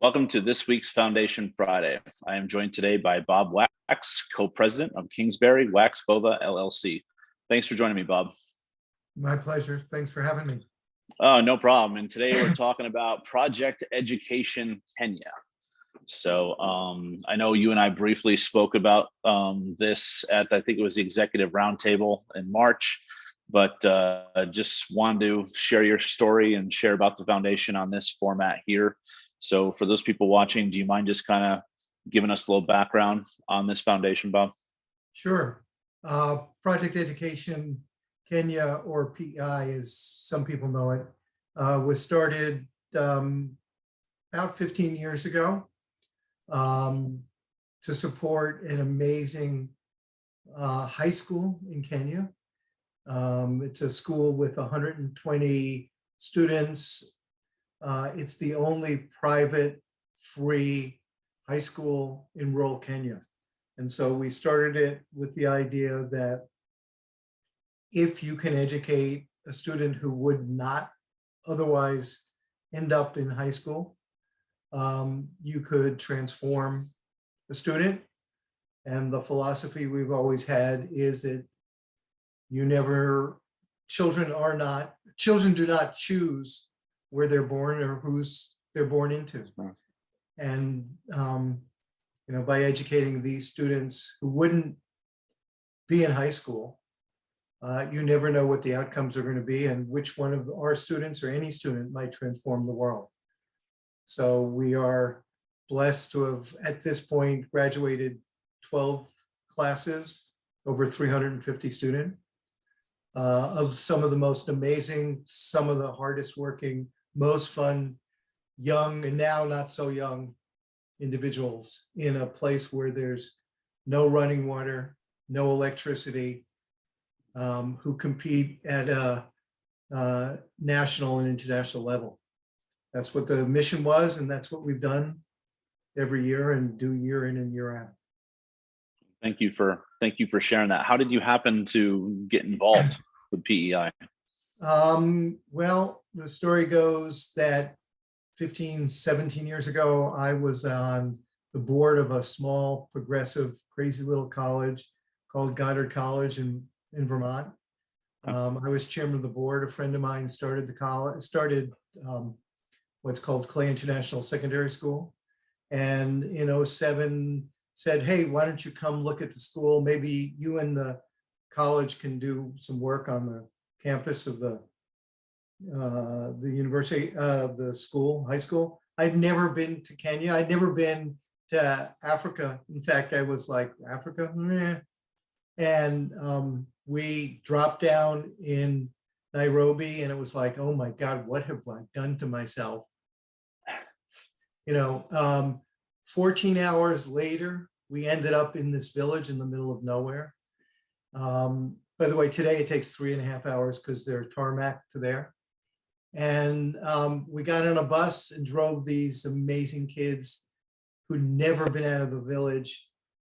Welcome to this week's Foundation Friday. I am joined today by Bob Wax, co-president of Kingsbury Wax Bova LLC. Thanks for joining me, Bob. My pleasure. Thanks for having me. Oh, no problem. And today we're talking about Project Education Kenya. So I know you and I briefly spoke about this at, I think it was the executive roundtable in March, but just wanted to share your story and share about the foundation on this format here. So for those people watching, do you mind just kind of giving us a little background on this foundation, Bob? Sure. Project Education Kenya, or PEI as some people know it, was started about 15 years ago to support an amazing high school in Kenya. It's a school with 120 students. It's the only private free high school in rural Kenya. And so we started it with the idea that if you can educate a student who would not otherwise end up in high school, you could transform the student. And the philosophy we've always had is that children do not choose where they're born or who's they're born into. And by educating these students who wouldn't be in high school, you never know what the outcomes are going to be and which one of our students or any student might transform the world. So we are blessed to have, at this point, graduated 12 classes, over 350 students, of some of the most amazing, some of the hardest working, most fun, young and now not so young individuals in a place where there's no running water, no electricity, who compete at a national and international level. That's what the mission was, and that's what we've done every year and do year in and year out. Thank you for sharing that. How did you happen to get involved with PEI? Well, the story goes that 15, 17 years ago, I was on the board of a small, progressive, crazy little college called Goddard College in Vermont. I was chairman of the board. A friend of mine started the college, what's called Clay International Secondary School. And in 2007 said, hey, why don't you come look at the school? Maybe you and the college can do some work on the campus of the university, the school, high school. I'd never been to Kenya. I'd never been to Africa. In fact, I was like, Africa? Meh. And we dropped down in Nairobi and it was like, oh my God, what have I done to myself? 14 hours later, we ended up in this village in the middle of nowhere. By the way, today it takes 3.5 hours because there's tarmac to there. And we got on a bus and drove these amazing kids who'd never been out of the village.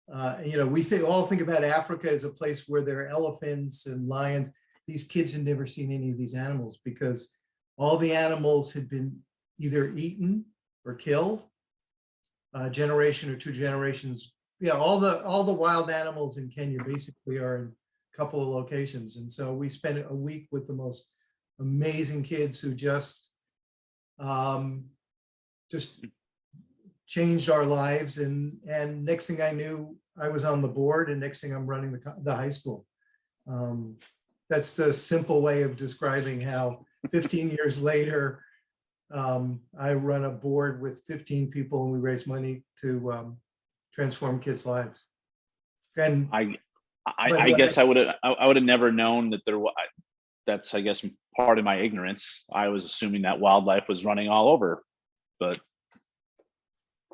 We all think about Africa as a place where there are elephants and lions. These kids had never seen any of these animals because all the animals had been either eaten or killed, a generation or two generations. Yeah, all the wild animals in Kenya basically are in a couple of locations. And so we spent a week with the most amazing kids who just changed our lives. And next thing I knew, I was on the board, and next thing I'm running the high school. That's the simple way of describing how 15 years later, I run a board with 15 people and we raise money to transform kids' lives. And I guess I would have never known that there was. That's, I guess, part of my ignorance. I was assuming that wildlife was running all over, but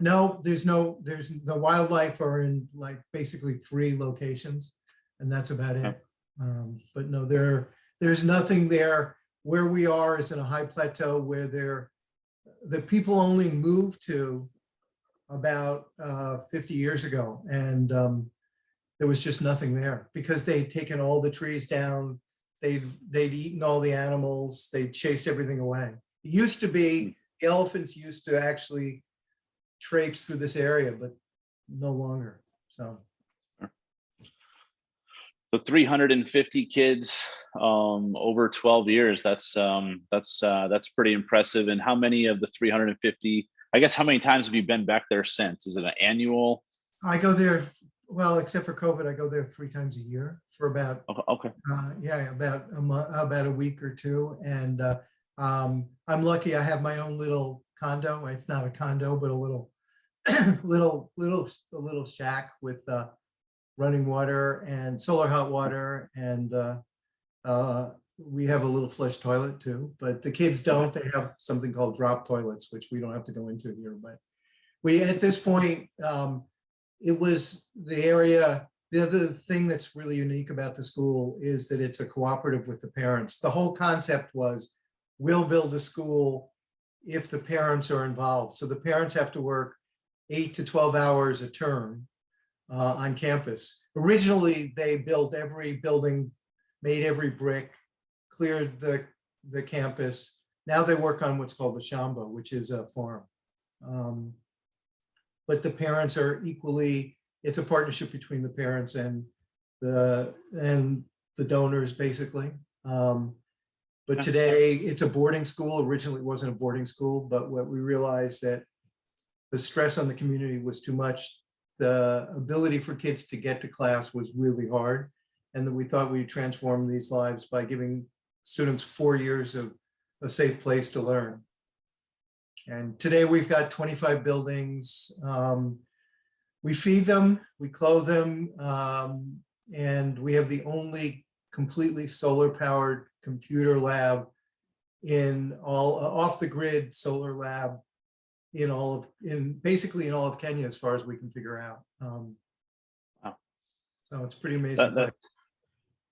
no, there's the wildlife are in like basically 3 locations, and that's about it. But no, there's nothing there. Where we are is in a high plateau where the people only moved to about 50 years ago, and there was just nothing there because they'd taken all the trees down. They'd eaten all the animals. They chased everything away. It used to be the elephants used to actually traipse through this area, but no longer. So So 350 kids over 12 years. That's pretty impressive. And how many of the 350? I guess how many times have you been back there since? Is it an annual? I go there, well, except for COVID, I go there 3 times a year for about Okay. yeah, about a month, about a week or two. And I'm lucky I have my own little condo. It's not a condo, but a little little shack with running water and solar hot water, and we have a little flush toilet too, but the kids don't. They have something called drop toilets, which we don't have to go into here. But we, at this point, it was the area. The other thing that's really unique about the school is that it's a cooperative with the parents. The whole concept was, we'll build a school if the parents are involved. So the parents have to work 8 to 12 hours a term on campus. Originally, they built every building, made every brick, cleared the campus. Now they work on what's called the Shamba, which is a farm. But the parents are equally, it's a partnership between the parents and the donors, basically. But today it's a boarding school. Originally it wasn't a boarding school, but what we realized that the stress on the community was too much. The ability for kids to get to class was really hard. And that we thought we'd transform these lives by giving students 4 years of a safe place to learn. And today we've got 25 buildings. We feed them, we clothe them, and we have the only completely solar powered computer lab in all, off the grid solar lab basically in all of Kenya, as far as we can figure out. Wow. So it's pretty amazing.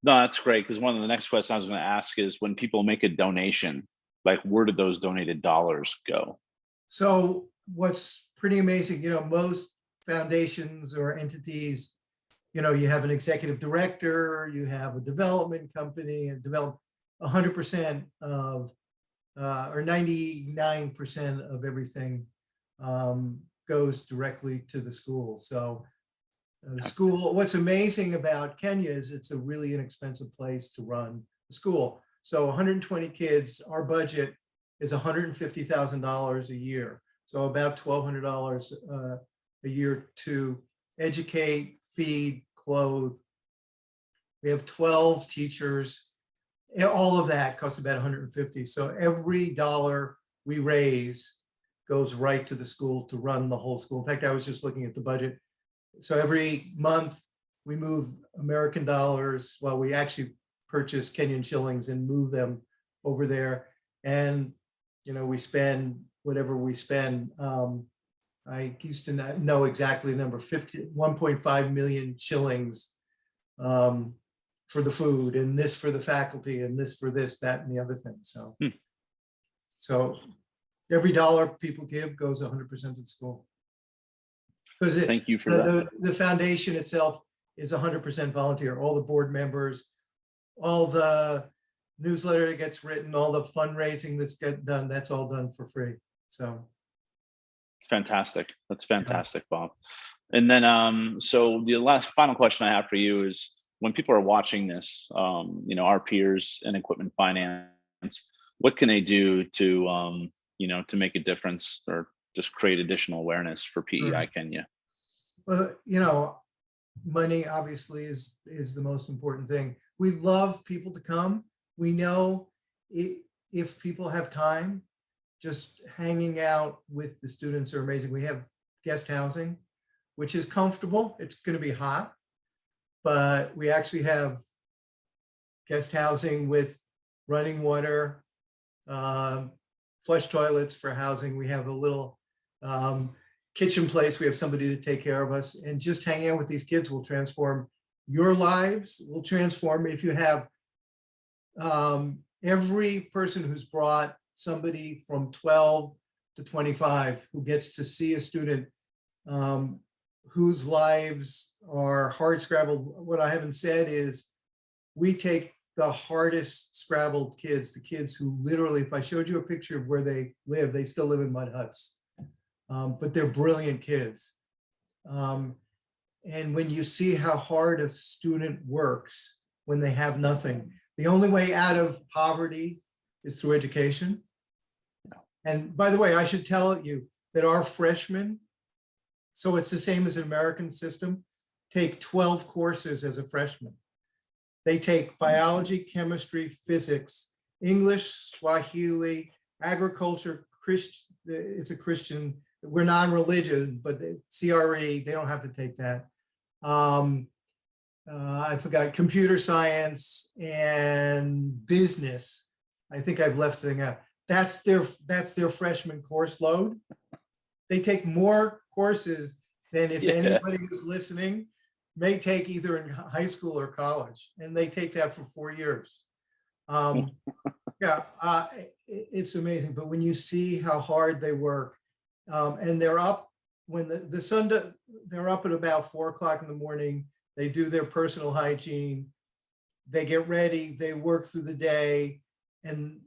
No, that's great, because one of the next questions I was going to ask is, when people make a donation, like, where did those donated dollars go? So what's pretty amazing, most foundations or entities, you have an executive director, you have a development company, and develop 100% of or 99% of everything goes directly to the school. So the school, what's amazing about Kenya is it's a really inexpensive place to run a school. So 120 kids, our budget is $150,000 a year. So about $1,200 a year to educate, feed, clothe. We have 12 teachers. All of that costs about 150. So every dollar we raise goes right to the school to run the whole school. In fact, I was just looking at the budget. So every month we move American dollars. Well, we actually purchase Kenyan shillings and move them over there. And, we spend whatever we spend. I used to not know exactly the number, 1.5 million shillings for the food, and this for the faculty, and this for this, that, and the other thing. So, so every dollar people give goes 100% to the school. Because Thank you for that. The foundation itself is 100% volunteer. All the board members, all the newsletter that gets written, all the fundraising that's get done, that's all done for free. So it's fantastic. That's fantastic, Bob. And then, so the final question I have for you is, when people are watching this, our peers in equipment finance, what can they do to, to make a difference or just create additional awareness for PEI Kenya? Well, money obviously is the most important thing. We love people to come. We know if people have time, just hanging out with the students are amazing. We have guest housing, which is comfortable. It's going to be hot, but we actually have guest housing with running water, flush toilets for housing. We have a little kitchen place. We have somebody to take care of us, and just hanging out with these kids will transform your lives. Will transform if you have every person who's brought somebody from 12 to 25 who gets to see a student whose lives are hard scrabbled. What I haven't said is we take the hardest scrabbled kids, the kids who literally, if I showed you a picture of where they live, they still live in mud huts. but they're brilliant kids. And when you see how hard a student works when they have nothing, the only way out of poverty is through education. And by the way, I should tell you that our freshmen, so it's the same as an American system, take 12 courses as a freshman. They take biology, chemistry, physics, English, Swahili, agriculture, it's a Christian, we're non-religious, but CRE, they don't have to take that. I forgot computer science and business. I think I've left thing out. That's their freshman course load. They take more courses than if anybody who's listening may take either in high school or college, and they take that for 4 years. It's amazing. But when you see how hard they work, and they're up when the sun, they're up at about 4 o'clock in the morning. They do their personal hygiene. They get ready. They work through the day, and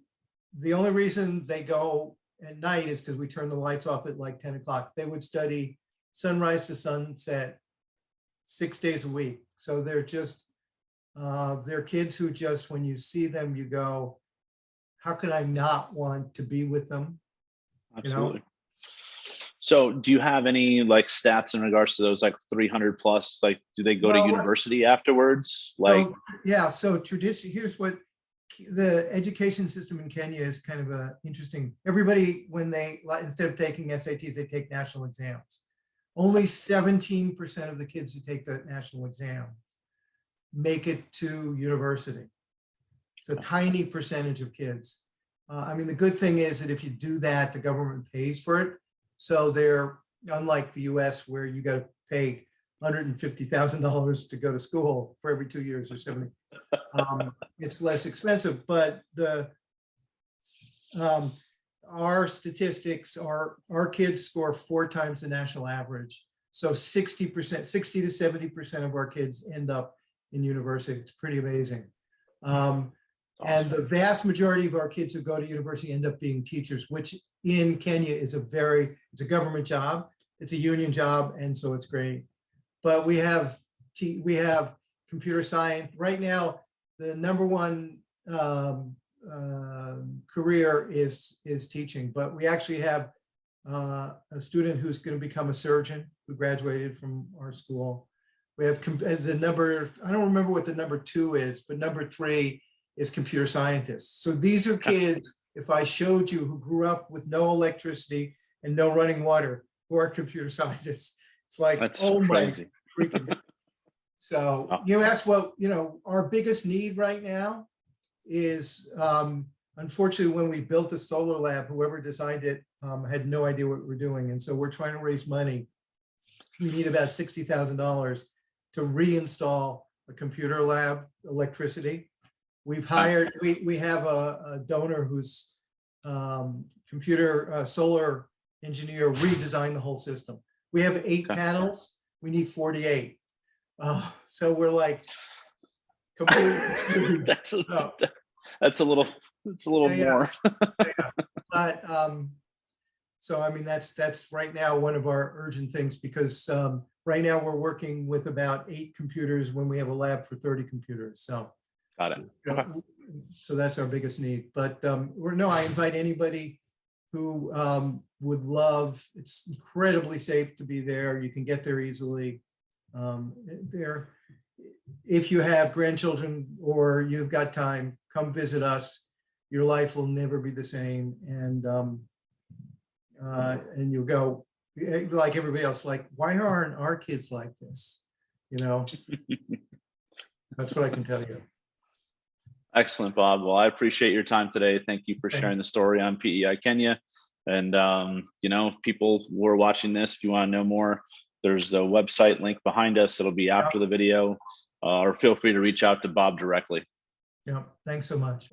the only reason they go at night is because we turn the lights off at like 10 o'clock. They would study sunrise to sunset 6 days a week. So they're just, they're kids who just, when you see them, you go, how can I not want to be with them? Absolutely. You know? So do you have any like stats in regards to those like 300 plus, like, do they go to university afterwards? Like, so tradition, here's what the education system in Kenya is kind of interesting. Everybody, when they, instead of taking SATs, they take national exams. Only 17% of the kids who take the national exam make it to university. It's a tiny percentage of kids. I mean, the good thing is that if you do that, the government pays for it. So they're, unlike the US where you got to pay $150,000 to go to school for every 2 years or 70. It's less expensive, but our statistics are our kids score 4 times the national average. So 60%, 60 to 70% of our kids end up in university. It's pretty amazing. And the vast majority of our kids who go to university end up being teachers, which in Kenya is it's a government job. It's a union job. And so it's great. But we have computer science right now. The number one career is teaching, but we actually have a student who's going to become a surgeon who graduated from our school. We have the number, I don't remember what the number 2 is, but number 3 is computer scientists. So these are kids, if I showed you, who grew up with no electricity and no running water, who are computer scientists. It's like, that's oh crazy. My freaking God. So you asked what, our biggest need right now is, unfortunately, when we built the solar lab, whoever designed it had no idea what we're doing. And so we're trying to raise money. We need about $60,000 to reinstall a computer lab, electricity. We've hired, we have a donor who's solar engineer redesigned the whole system. We have 8 panels, we need 48. So we're like completely. That's a little more. But so I mean that's right now one of our urgent things, because right now we're working with about 8 computers when we have a lab for 30 computers. So got it. Okay. So that's our biggest need. But I invite anybody who would love. It's incredibly safe to be there. You can get there easily. If you have grandchildren or you've got time, come visit us. Your life will never be the same, and you'll go like everybody else. Like, why aren't our kids like this? That's what I can tell you. Excellent, Bob. Well, I appreciate your time today. Thank you for sharing the story on PEI Kenya. And people who are watching this, if you want to know more, there's a website link behind us. It'll be after the video, or feel free to reach out to Bob directly. Yeah, thanks so much.